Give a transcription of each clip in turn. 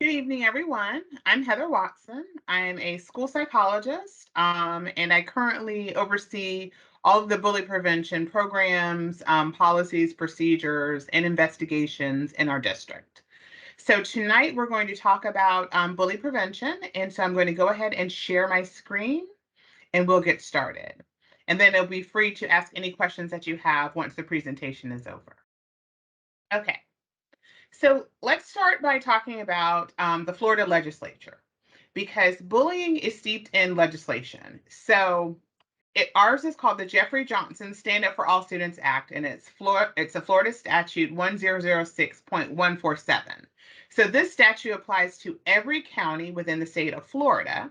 Good evening, everyone. I'm Heather Watson. I am a school psychologist, and I currently oversee all of the bully prevention programs, policies, procedures, and investigations in our district. So tonight we're going to talk about bully prevention, and so I'm going to go ahead and share my screen, and we'll get started. And then it'll be free to ask any questions that you have once the presentation is over. Okay. So let's start by talking about the Florida legislature because bullying is steeped in legislation. Ours is called the Jeffrey Johnson Stand Up for All Students Act, and it's a Florida statute 1006.147. So this statute applies to every county within the state of Florida,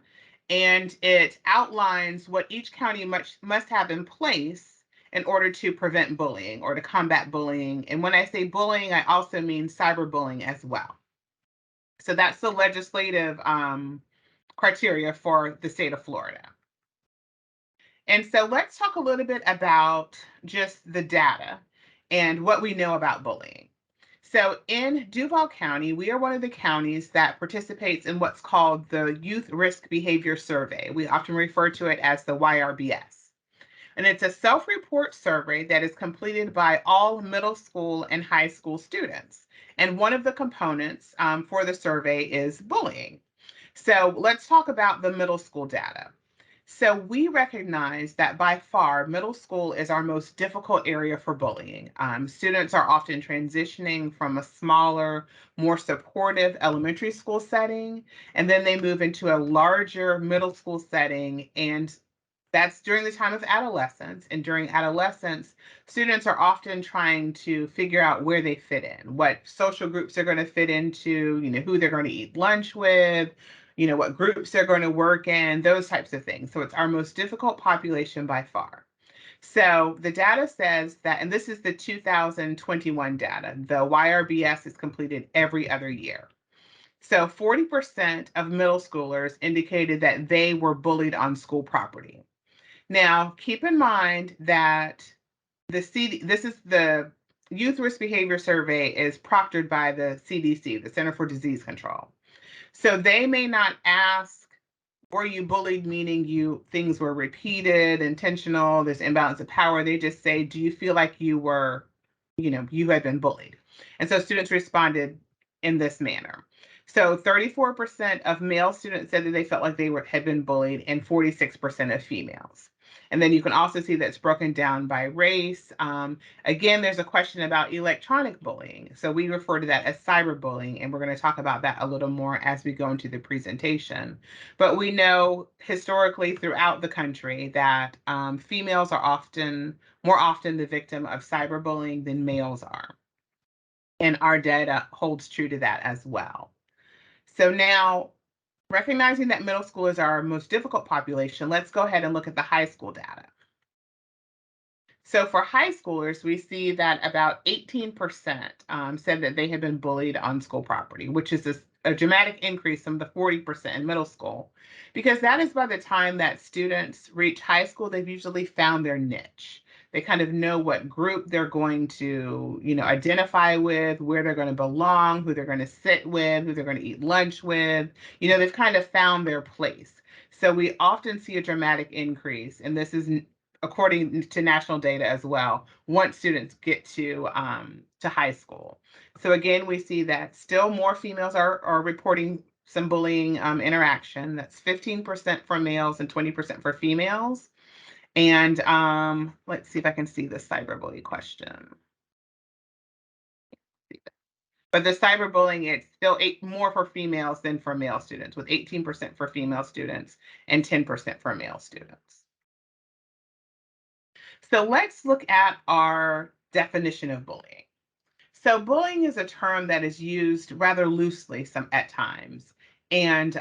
and it outlines what each county must have in place in order to prevent bullying or to combat bullying. And when I say bullying, I also mean cyberbullying as well. So that's the legislative criteria for the state of Florida. And so let's talk a little bit about just the data and what we know about bullying. So in Duval County, we are one of the counties that participates in what's called the Youth Risk Behavior Survey. We often refer to it as the YRBS. And it's a self-report survey that is completed by all middle school and high school students. And one of the components for the survey is bullying. So let's talk about the middle school data. So we recognize that by far, middle school is our most difficult area for bullying. Students are often transitioning from a smaller, more supportive elementary school setting, and then they move into a larger middle school setting. And that's during the time of adolescence. And during adolescence, students are often trying to figure out where they fit in, what social groups they're going to fit into, who they're going to eat lunch with, what groups they're going to work in, those types of things. So it's our most difficult population by far. So the data says that, and this is the 2021 data, the YRBS is completed every other year. So 40% of middle schoolers indicated that they were bullied on school property. Now, keep in mind that this is the Youth Risk Behavior Survey is proctored by the CDC, the Center for Disease Control. So they may not ask, were you bullied, meaning things were repeated, intentional, there's imbalance of power. They just say, do you feel like you had been bullied? And so students responded in this manner. So 34% of male students said that they felt like had been bullied, and 46% of females. And then you can also see that's broken down by race. Again, there's a question about electronic bullying. So we refer to that as cyberbullying, and we're going to talk about that a little more as we go into the presentation. But we know historically throughout the country that females are more often the victim of cyberbullying than males are. And our data holds true to that as well. So now, recognizing that middle school is our most difficult population, let's go ahead and look at the high school data. So for high schoolers, we see that about 18% said that they had been bullied on school property, which is a dramatic increase from the 40% in middle school, because that is by the time that students reach high school, they've usually found their niche. They kind of know what group they're going to, identify with, where they're going to belong, who they're going to sit with, who they're going to eat lunch with. They've kind of found their place. So we often see a dramatic increase, and this is according to national data as well, once students get to high school. So again, we see that still more females are reporting some bullying interaction. That's 15% for males and 20% for females. And let's see if I can see the cyberbully question. But the cyberbullying, it's still more for females than for male students, with 18% for female students and 10% for male students. So let's look at our definition of bullying. So bullying is a term that is used rather loosely at times. And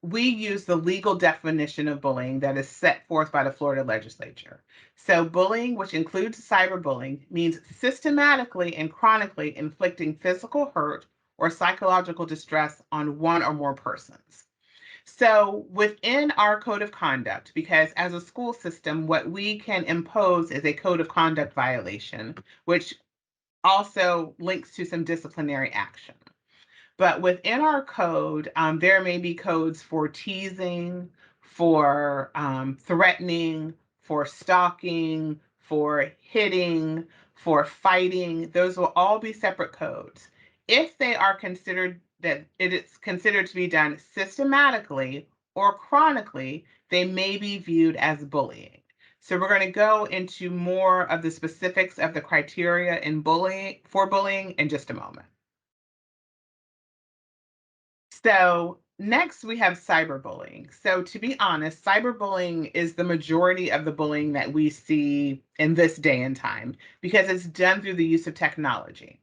we use the legal definition of bullying that is set forth by the Florida legislature. So bullying, which includes cyberbullying, means systematically and chronically inflicting physical hurt or psychological distress on one or more persons. So within our code of conduct, because as a school system, what we can impose is a code of conduct violation, which also links to some disciplinary action. But within our code, there may be codes for teasing, for threatening, for stalking, for hitting, for fighting. Those will all be separate codes. If they are considered that it is considered to be done systematically or chronically, they may be viewed as bullying. So we're going to go into more of the specifics of the criteria in bullying in just a moment. So next we have cyberbullying. So to be honest, cyberbullying is the majority of the bullying that we see in this day and time because it's done through the use of technology.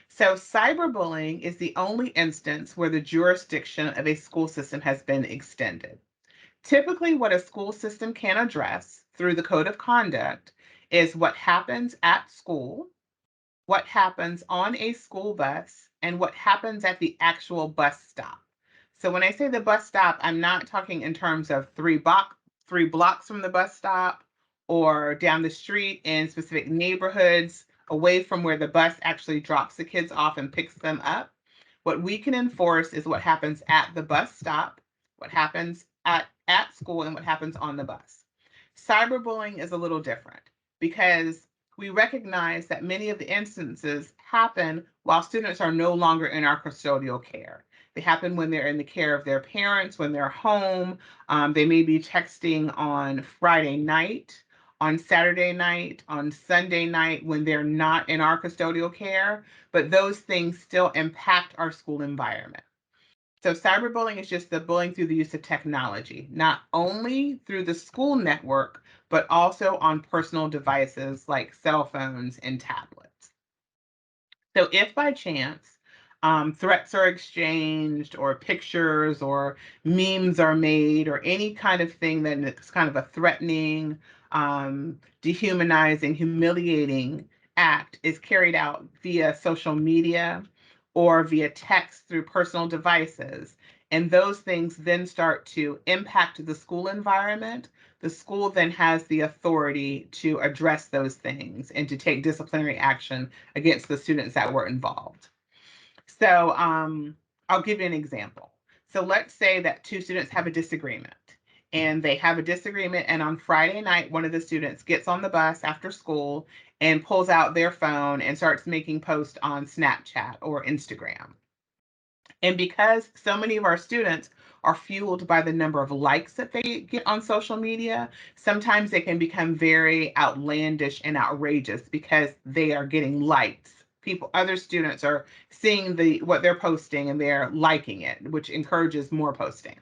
So cyberbullying is the only instance where the jurisdiction of a school system has been extended. Typically, what a school system can address through the code of conduct is what happens at school, what happens on a school bus, and what happens at the actual bus stop. So when I say the bus stop, I'm not talking in terms of three blocks from the bus stop or down the street in specific neighborhoods away from where the bus actually drops the kids off and picks them up. What we can enforce is what happens at the bus stop, what happens at school, and what happens on the bus. Cyberbullying is a little different because we recognize that many of the instances happen while students are no longer in our custodial care. They happen when they're in the care of their parents, when they're home. They may be texting on Friday night, on Saturday night, on Sunday night when they're not in our custodial care, but those things still impact our school environment. So cyberbullying is just the bullying through the use of technology, not only through the school network, but also on personal devices like cell phones and tablets. So if by chance threats are exchanged or pictures or memes are made or any kind of thing that is kind of a threatening, dehumanizing, humiliating act is carried out via social media or via text through personal devices, and those things then start to impact the school environment, the school then has the authority to address those things and to take disciplinary action against the students that were involved. So I'll give you an example. So let's say that two students have a disagreement and they have a disagreement, and on Friday night, one of the students gets on the bus after school and pulls out their phone and starts making posts on Snapchat or Instagram. And because so many of our students are fueled by the number of likes that they get on social media, sometimes they can become very outlandish and outrageous because they are getting likes. Other students are seeing what they're posting and they're liking it, which encourages more posting.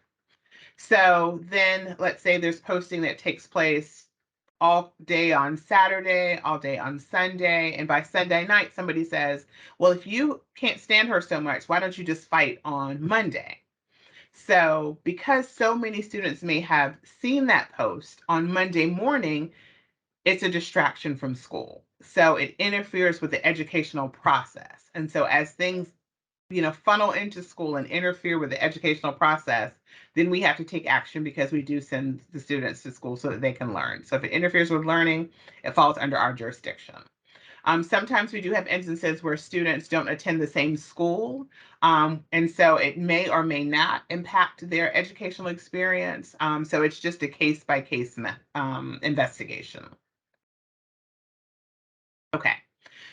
So then let's say there's posting that takes place all day on Saturday, all day on Sunday. And by Sunday night, somebody says, well, if you can't stand her so much, why don't you just fight on Monday? So, because so many students may have seen that post on Monday morning, it's a distraction from school. So, it interferes with the educational process. And so, as things funnel into school and interfere with the educational process, then we have to take action because we do send the students to school so that they can learn. So if it interferes with learning, it falls under our jurisdiction. Sometimes we do have instances where students don't attend the same school, and so it may or may not impact their educational experience. So it's just a case by case investigation. Okay.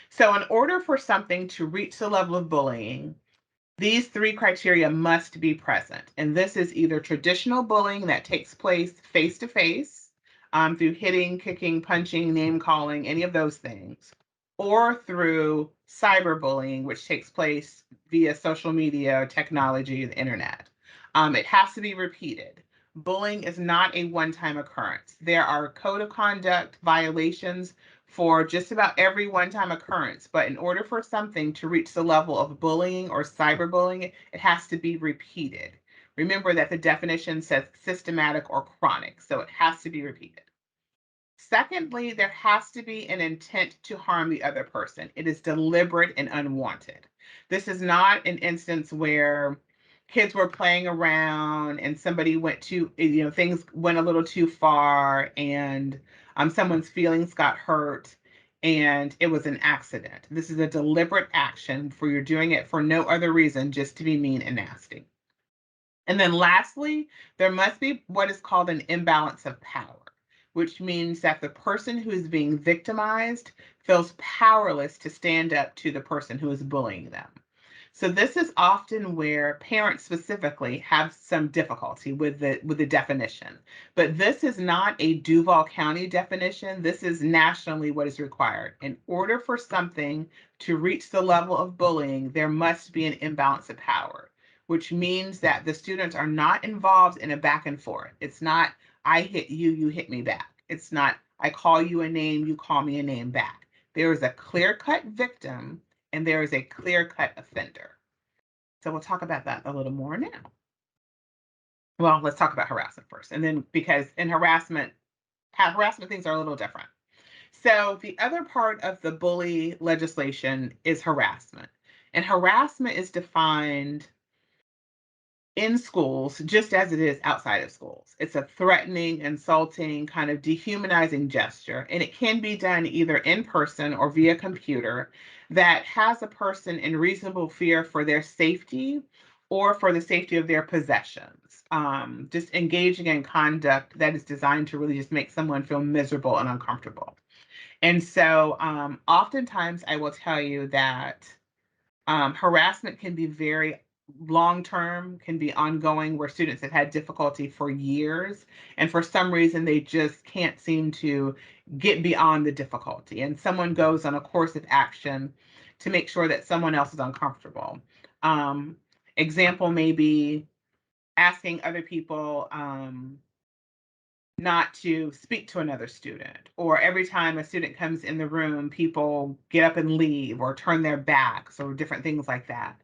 So in order for something to reach the level of bullying, these three criteria must be present. And this is either traditional bullying that takes place face to face through hitting, kicking, punching, name calling, any of those things, or through cyberbullying, which takes place via social media, technology, the internet. It has to be repeated. Bullying is not a one time occurrence. There are code of conduct violations for just about every one time occurrence. But in order for something to reach the level of bullying or cyberbullying, it has to be repeated. Remember that the definition says systematic or chronic, so it has to be repeated. Secondly, there has to be an intent to harm the other person. It is deliberate and unwanted. This is not an instance where kids were playing around and somebody went too, things went a little too far and someone's feelings got hurt and it was an accident. This is a deliberate action for you're doing it for no other reason, just to be mean and nasty. And then lastly, there must be what is called an imbalance of power, which means that the person who is being victimized feels powerless to stand up to the person who is bullying them. So this is often where parents specifically have some difficulty with the definition. But this is not a Duval County definition. This is nationally what is required. In order for something to reach the level of bullying, there must be an imbalance of power, which means that the students are not involved in a back and forth. It's not I hit you, you hit me back. It's not I call you a name, you call me a name back. There is a clear-cut victim and there is a clear-cut offender. So we'll talk about that a little more now. Well, let's talk about harassment first. And then because in harassment things are a little different. So the other part of the bully legislation is harassment. And harassment is defined in schools just as it is outside of schools. It's a threatening, insulting, kind of dehumanizing gesture, and it can be done either in person or via computer that has a person in reasonable fear for their safety or for the safety of their possessions. Just engaging in conduct that is designed to really just make someone feel miserable and uncomfortable. And so oftentimes I will tell you that harassment can be very long term, can be ongoing, where students have had difficulty for years. And for some reason, they just can't seem to get beyond the difficulty. And someone goes on a course of action to make sure that someone else is uncomfortable. Um, Example may be asking other people, not to speak to another student, or every time a student comes in the room, people get up and leave or turn their backs or different things like that.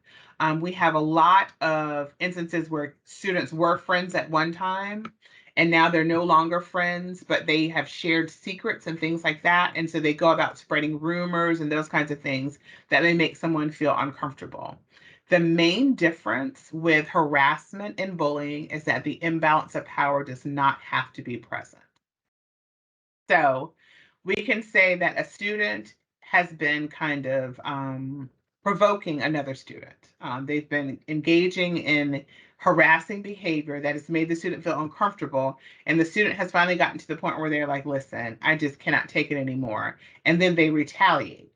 We have a lot of instances where students were friends at one time and now they're no longer friends, but they have shared secrets and things like that. And so they go about spreading rumors and those kinds of things that may make someone feel uncomfortable. The main difference with harassment and bullying is that the imbalance of power does not have to be present. So we can say that a student has been kind of provoking another student. They've been engaging in harassing behavior that has made the student feel uncomfortable. And the student has finally gotten to the point where they're like, listen, I just cannot take it anymore. And then they retaliate.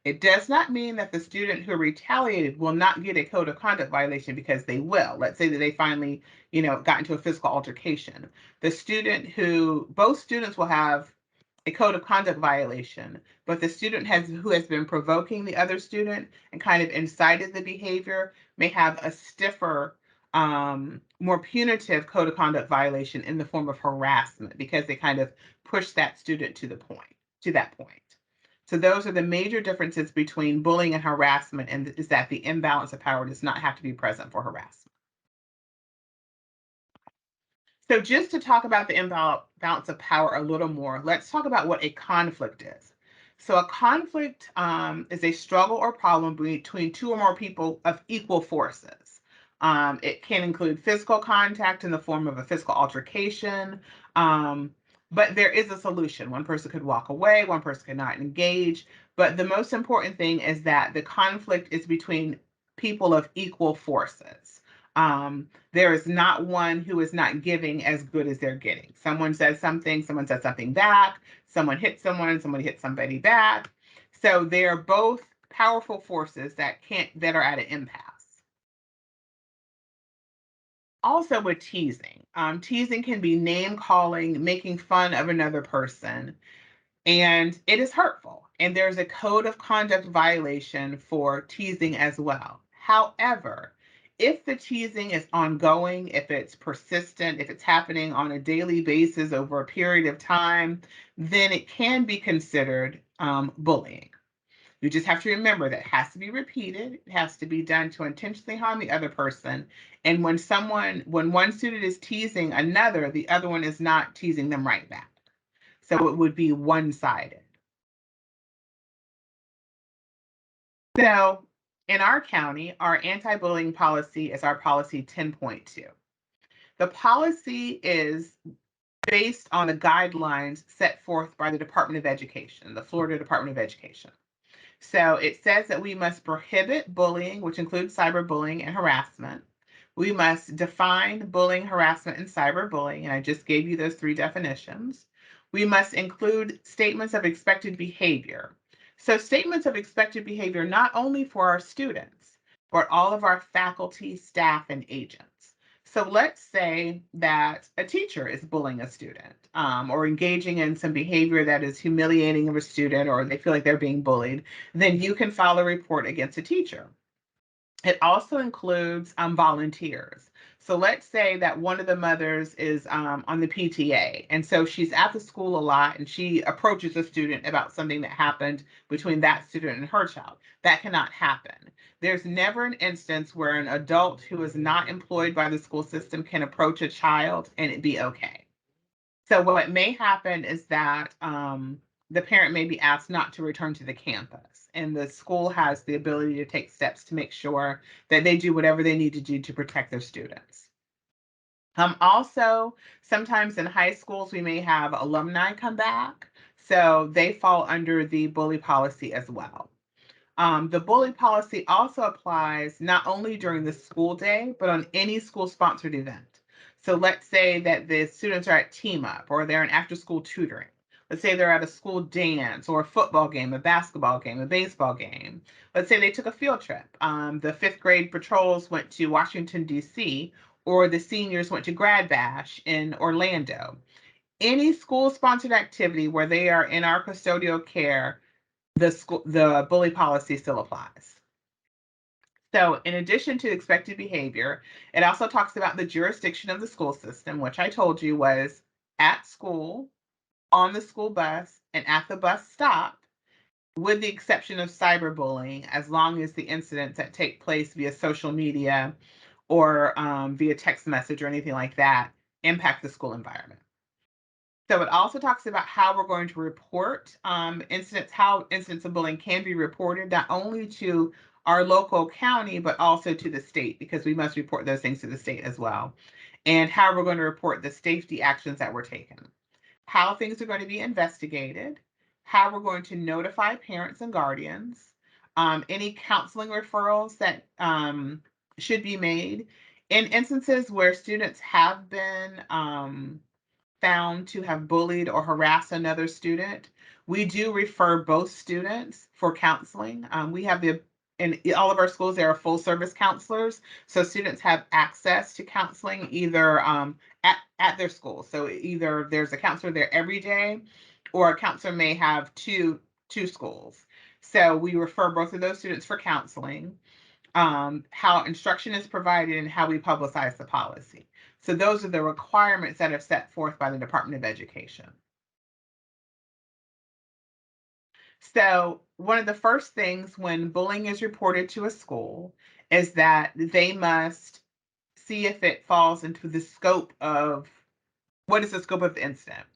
It does not mean that the student who retaliated will not get a code of conduct violation, because they will. Let's say that they finally, got into a physical altercation. Both students will have a code of conduct violation, but the student who has been provoking the other student and kind of incited the behavior may have a stiffer, more punitive code of conduct violation in the form of harassment, because they kind of push that student to that point. So those are the major differences between bullying and harassment, and is that the imbalance of power does not have to be present for harassment. So just to talk about the imbalance of power a little more, let's talk about what a conflict is. So a conflict is a struggle or problem between two or more people of equal forces. It can include physical contact in the form of a physical altercation, but there is a solution. One person could walk away, one person could not engage. But the most important thing is that the conflict is between people of equal forces. There is not one who is not giving as good as they're getting. Someone says something back, someone hits someone, somebody hits somebody back. So they're both powerful forces that are at an impasse. Also with teasing. Teasing can be name calling, making fun of another person, and it is hurtful. And there's a code of conduct violation for teasing as well. However, if the teasing is ongoing, if it's persistent, if it's happening on a daily basis over a period of time, then it can be considered bullying. You just have to remember that it has to be repeated. It has to be done to intentionally harm the other person. And when one student is teasing another, the other one is not teasing them right back. So it would be one-sided. So in our county, our anti-bullying policy is our policy 10.2. The policy is based on the guidelines set forth by the Department of Education, the Florida Department of Education. So it says that we must prohibit bullying, which includes cyberbullying and harassment. We must define bullying, harassment, and cyberbullying, and I just gave you those three definitions. We must include statements of expected behavior. So, statements of expected behavior not only for our students, but all of our faculty, staff, and agents. So, let's say that a teacher is bullying a student or engaging in some behavior that is humiliating of a student, or they feel like they're being bullied, then you can file a report against a teacher. It also includes volunteers. So let's say that one of the mothers is on the PTA, and so she's at the school a lot, and she approaches a student about something that happened between that student and her child. That cannot happen. There's never an instance where an adult who is not employed by the school system can approach a child and it be okay. So what may happen is that the parent may be asked not to return to the campus, and the school has the ability to take steps to make sure that they do whatever they need to do to protect their students. Also, sometimes in high schools, we may have alumni come back, so they fall under the bully policy as well. The bully policy also applies not only during the school day, but on any school sponsored event. So let's say that the students are at team up or they're in after school tutoring. Let's say they're at a school dance or a football game, a basketball game, a baseball game. Let's say they took a field trip. The fifth grade patrols went to Washington, D.C., or the seniors went to Grad Bash in Orlando. Any school sponsored activity where they are in our custodial care, the bully policy still applies. So, in addition to expected behavior, it also talks about the jurisdiction of the school system, which I told you was at school, on the school bus, and at the bus stop, with the exception of cyberbullying, as long as the incidents that take place via social media or via text message or anything like that impact the school environment. So it also talks about how we're going to report incidents, how incidents of bullying can be reported, not only to our local county, but also to the state, because we must report those things to the state as well. And how we're going to report the safety actions that were taken, how things are going to be investigated, how we're going to notify parents and guardians, any counseling referrals that should be made in instances where students have been found to have bullied or harassed another student. We do refer both students for counseling. We have in all of our schools, there are full service counselors. So students have access to counseling either at their school. So either there's a counselor there every day, or a counselor may have two schools. So we refer both of those students for counseling, how instruction is provided, and how we publicize the policy. So those are the requirements that are set forth by the Department of Education. So one of the first things when bullying is reported to a school is that they must see if it falls into the scope of, what is the scope of the incident?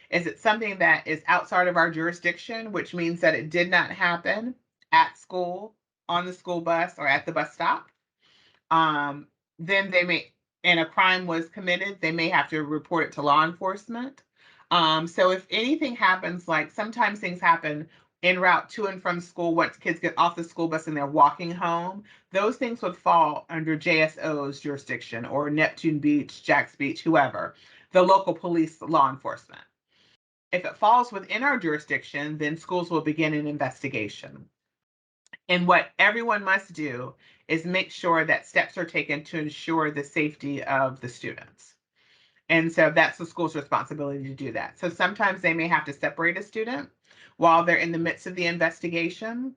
Is it something that is outside of our jurisdiction, which means that it did not happen at school, on the school bus, or at the bus stop? um, then they may, and a crime was committed, they may have to report it to law enforcement. So if anything happens, like sometimes things happen en route to and from school once kids get off the school bus and they're walking home, those things would fall under JSO's jurisdiction, or Neptune Beach, Jax Beach, whoever, the local police, law enforcement. If it falls within our jurisdiction, then schools will begin an investigation. And what everyone must do is make sure that steps are taken to ensure the safety of the students. And so that's the school's responsibility to do that. So sometimes they may have to separate a student while they're in the midst of the investigation.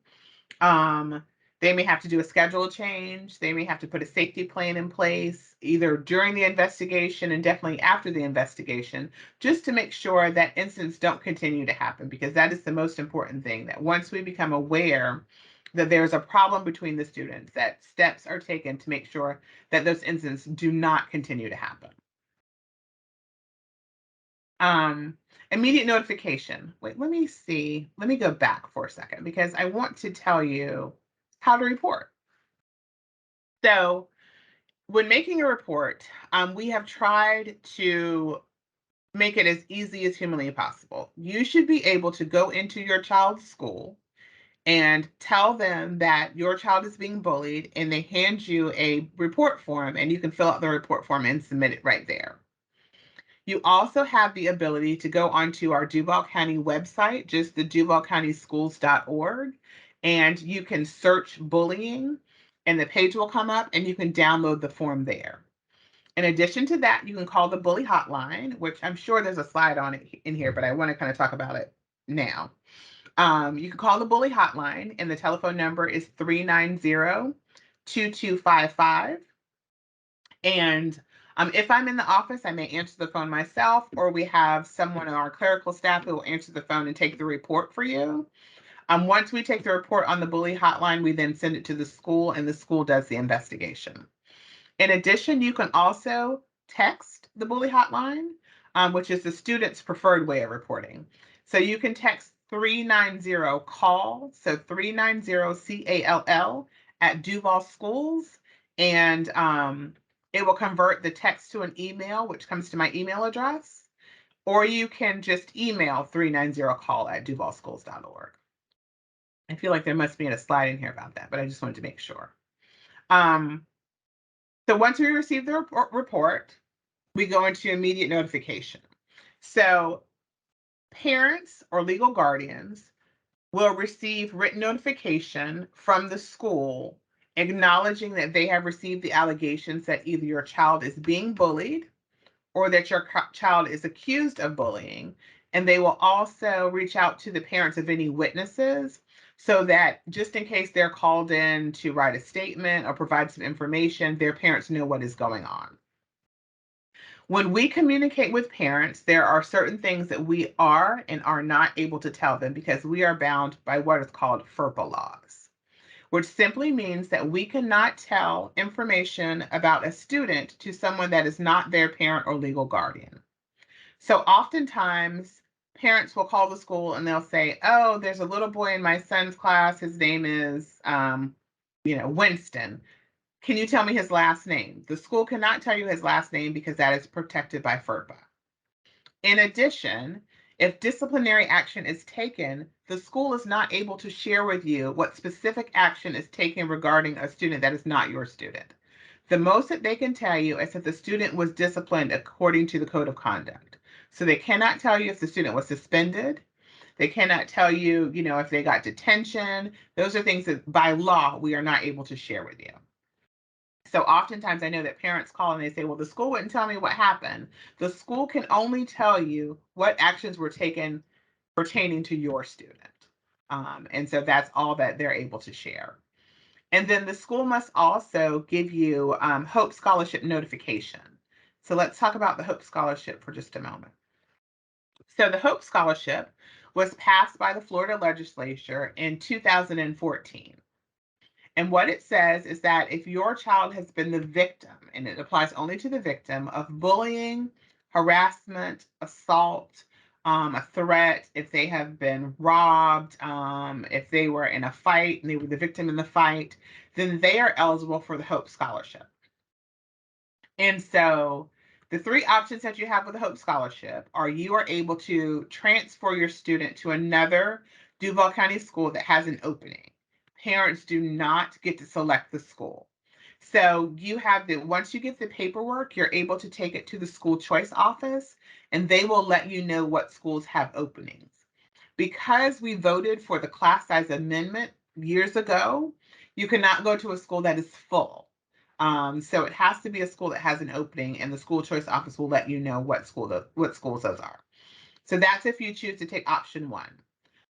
Um, they may have to do a schedule change. They may have to put a safety plan in place, either during the investigation and definitely after the investigation, just to make sure that incidents don't continue to happen, because that is the most important thing, that once we become aware that there's a problem between the students, that steps are taken to make sure that those incidents do not continue to happen. Um, Immediate notification. Wait, let me see. Let me go back for a second because I want to tell you how to report. So, when making a report, we have tried to make it as easy as humanly possible. You should be able to go into your child's school and tell them that your child is being bullied, and they hand you a report form, and you can fill out the report form and submit it right there. You also have the ability to go onto our Duval County website, just the duvalcountyschools.org, and you can search bullying, and the page will come up, and you can download the form there. In addition to that, you can call the bully hotline, which I'm sure there's a slide on it in here, but I want to kind of talk about it now. You can call the bully hotline, and the telephone number is 390-2255. And if I'm in the office, I may answer the phone myself, or we have someone on our clerical staff who will answer the phone and take the report for you. Once we take the report on the bully hotline, we then send it to the school, and the school does the investigation. In addition, you can also text the bully hotline, which is the student's preferred way of reporting. So you can text 390-CALL, so 390-CALL at Duval Schools, and it will convert the text to an email, which comes to my email address, or you can just email 390-CALL at duvalschools.org. I feel like there must be a slide in here about that, but I just wanted to make sure. So once we receive the report, we go into immediate notification. So parents or legal guardians will receive written notification from the school acknowledging that they have received the allegations that either your child is being bullied or that your child is accused of bullying. And they will also reach out to the parents of any witnesses so that just in case they're called in to write a statement or provide some information, their parents know what is going on. When we communicate with parents, there are certain things that we are and are not able to tell them because we are bound by what is called FERPA laws, which simply means that we cannot tell information about a student to someone that is not their parent or legal guardian. So oftentimes, parents will call the school and they'll say, "Oh, there's a little boy in my son's class. His name is, Winston. Can you tell me his last name?" The school cannot tell you his last name because that is protected by FERPA. In addition, if disciplinary action is taken, the school is not able to share with you what specific action is taken regarding a student that is not your student. The most that they can tell you is that the student was disciplined according to the code of conduct. So they cannot tell you if the student was suspended. They cannot tell you, if they got detention. Those are things that by law we are not able to share with you. So oftentimes I know that parents call and they say, "Well, the school wouldn't tell me what happened." The school can only tell you what actions were taken pertaining to your student. And so that's all that they're able to share. And then the school must also give you Hope Scholarship notification. So let's talk about the Hope Scholarship for just a moment. So the Hope Scholarship was passed by the Florida legislature in 2014. And what it says is that if your child has been the victim, and it applies only to the victim of bullying, harassment, assault, a threat, if they have been robbed, if they were in a fight and they were the victim in the fight, then they are eligible for the Hope Scholarship. And so the three options that you have with the Hope Scholarship are you are able to transfer your student to another Duval County school that has an opening. Parents do not get to select the school. So you have once you get the paperwork, you're able to take it to the school choice office and they will let you know what schools have openings. Because we voted for the class size amendment years ago, you cannot go to a school that is full. So it has to be a school that has an opening, and the school choice office will let you know what schools those are. So that's if you choose to take option 1.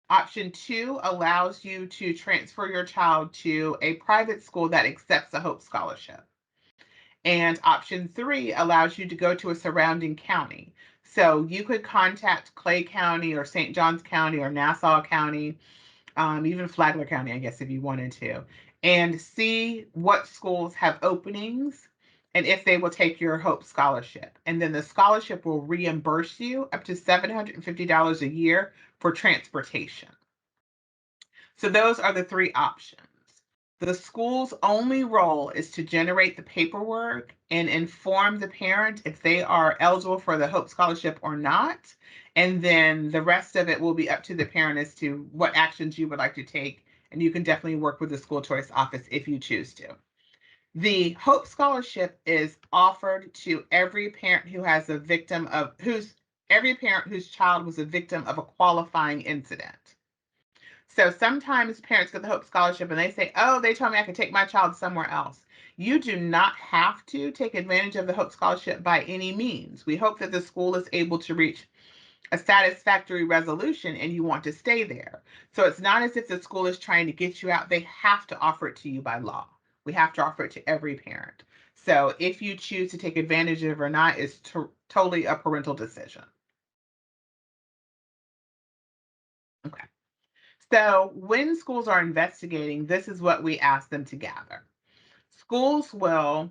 Option 2 allows you to transfer your child to a private school that accepts a Hope Scholarship. And option 3 allows you to go to a surrounding county. So you could contact Clay County or St. Johns County or Nassau County, even Flagler County, I guess, if you wanted to, and see what schools have openings and if they will take your Hope Scholarship. And then the scholarship will reimburse you up to $750 a year for transportation. So those are the three options. The school's only role is to generate the paperwork and inform the parent if they are eligible for the Hope Scholarship or not. And then the rest of it will be up to the parent as to what actions you would like to take. And you can definitely work with the school choice office if you choose to. The Hope Scholarship is offered to every parent who has a victim of who's every parent whose child was a victim of a qualifying incident. So sometimes parents get the Hope Scholarship and they say, oh, they told me I could take my child somewhere else. You do not have to take advantage of the Hope Scholarship by any means. We hope that the school is able to reach a satisfactory resolution and you want to stay there. So it's not as if the school is trying to get you out. They have to offer it to you by law. We have to offer it to every parent. So if you choose to take advantage of it or not is totally a parental decision. Okay. So when schools are investigating, this is what we ask them to gather. Schools will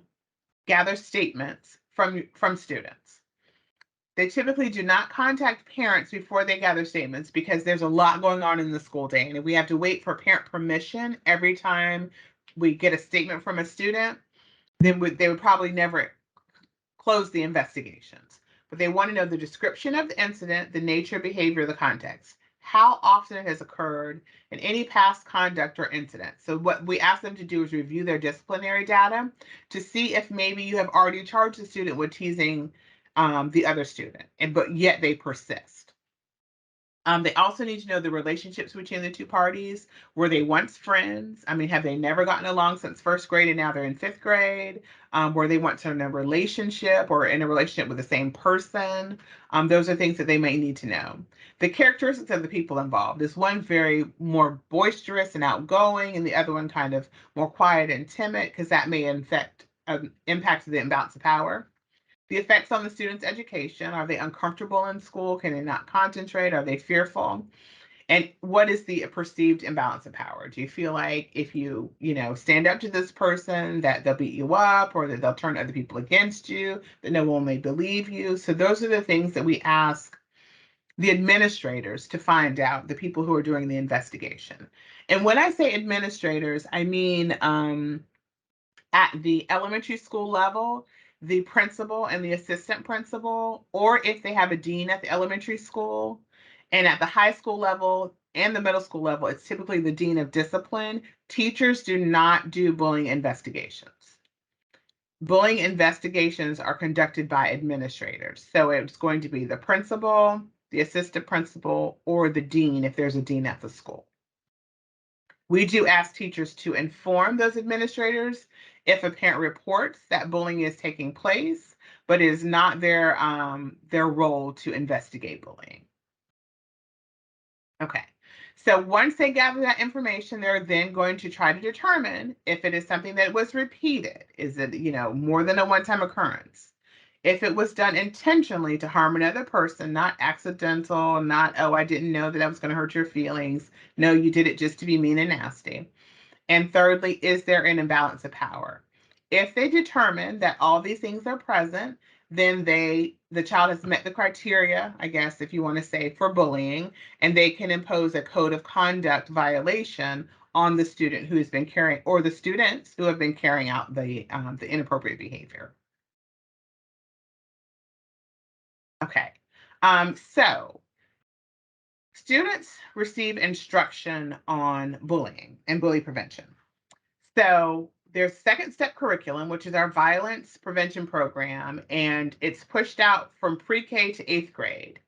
gather statements from students. They typically do not contact parents before they gather statements because there's a lot going on in the school day. And if we have to wait for parent permission every time we get a statement from a student, then they would probably never close the investigations. But they want to know the description of the incident, the nature, behavior, the context, how often it has occurred, and any past conduct or incident. So what we ask them to do is review their disciplinary data to see if maybe you have already charged the student with teasing the other student, but yet they persist. They also need to know the relationships between the two parties. Were they once friends? I mean, have they never gotten along since first grade and now they're in fifth grade? Were they once in a relationship or in a relationship with the same person? Those are things that they may need to know. The characteristics of the people involved. Is one very more boisterous and outgoing, and the other one kind of more quiet and timid? Because that may impact the imbalance of power. The effects on the student's education. Are they uncomfortable in school? Can they not concentrate? Are they fearful? And what is the perceived imbalance of power? Do you feel like if you stand up to this person that they'll beat you up or that they'll turn other people against you, that no one may believe you? So those are the things that we ask the administrators to find out, the people who are doing the investigation. And when I say administrators, I mean at the elementary school level, the principal and the assistant principal, or if they have a dean at the elementary school. And at the high school level and the middle school level, it's typically the dean of discipline. Teachers do not do bullying investigations. Bullying investigations are conducted by administrators. So it's going to be the principal, the assistant principal, or the dean if there's a dean at the school. We do ask teachers to inform those administrators if a parent reports that bullying is taking place, but it is not their role to investigate bullying. Okay. So once they gather that information, they're then going to try to determine if it is something that was repeated. Is it more than a one-time occurrence? If it was done intentionally to harm another person, not accidental, not, oh, I didn't know that I was going to hurt your feelings. No, you did it just to be mean and nasty. And thirdly, is there an imbalance of power? If they determine that all these things are present, then the child has met the criteria, I guess, if you want to say, for bullying, and they can impose a code of conduct violation on the student who has been carrying, or the students who have been carrying out the inappropriate behavior. Okay. So students receive instruction on bullying and bully prevention. So there's second step curriculum, which is our violence prevention program, and it's pushed out from pre-K to eighth grade.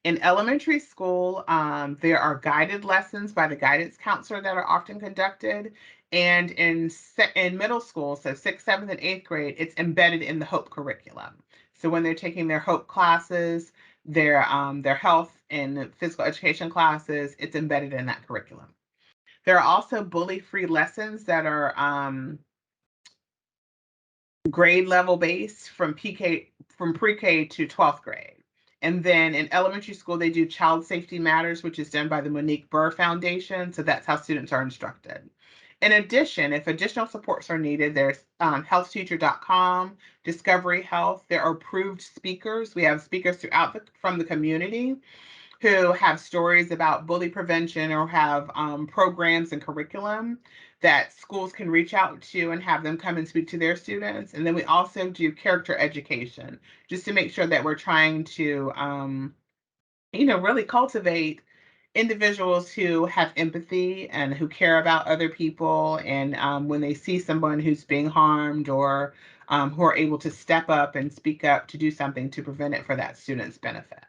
In elementary school, there are guided lessons by the guidance counselor that are often conducted. And in middle school, so sixth, seventh, and eighth grade, it's embedded in the HOPE curriculum. So when they're taking their HOPE classes, their health and physical education classes, it's embedded in that curriculum. There are also bully-free lessons that are grade level based from pre-K to 12th grade. And then in elementary school, they do Child Safety Matters, which is done by the Monique Burr Foundation. So that's how students are instructed. In addition, if additional supports are needed, there's healthteacher.com, Discovery Health. There are approved speakers. We have speakers from the community who have stories about bully prevention or have programs and curriculum. that schools can reach out to and have them come and speak to their students. And then we also do character education just to make sure that we're trying to, really cultivate individuals who have empathy and who care about other people. And when they see someone who's being harmed or who are able to step up and speak up to do something to prevent it for that student's benefit.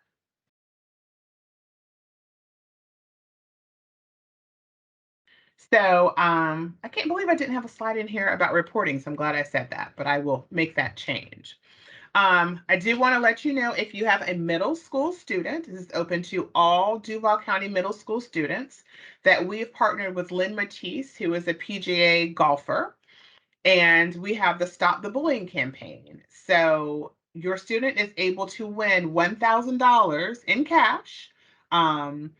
So I can't believe I didn't have a slide in here about reporting. So I'm glad I said that, but I will make that change. I do want to let you know if you have a middle school student, this is open to all Duval County middle school students, that we've partnered with Lynn Matisse, who is a PGA golfer, and we have the Stop the Bullying campaign. So your student is able to win $1,000 in cash um,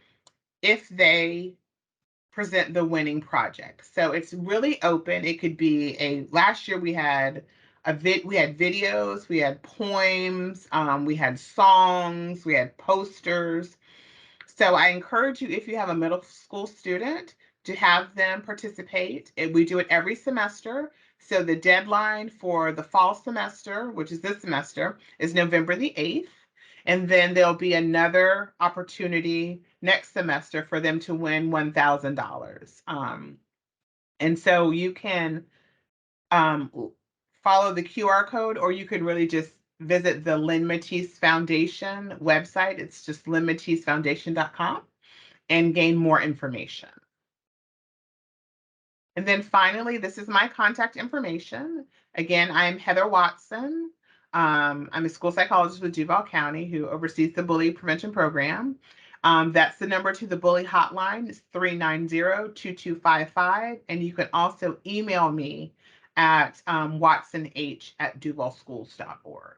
if they present the winning project. So it's really open. It could be last year we had we had videos, we had poems, we had songs, we had posters. So I encourage you, if you have a middle school student, to have them participate. We do it every semester. So the deadline for the fall semester, which is this semester, is November the 8th. And then there'll be another opportunity next semester for them to win $1,000. And so you can follow the QR code, or you can really just visit the Lynn Matisse Foundation website. It's just lynnmatissefoundation.com and gain more information. And then finally, this is my contact information. Again, I'm Heather Watson. I'm a school psychologist with Duval County who oversees the bully prevention program. That's the number to the bully hotline. It's 390-2255. And you can also email me at watsonh@duvalschools.org.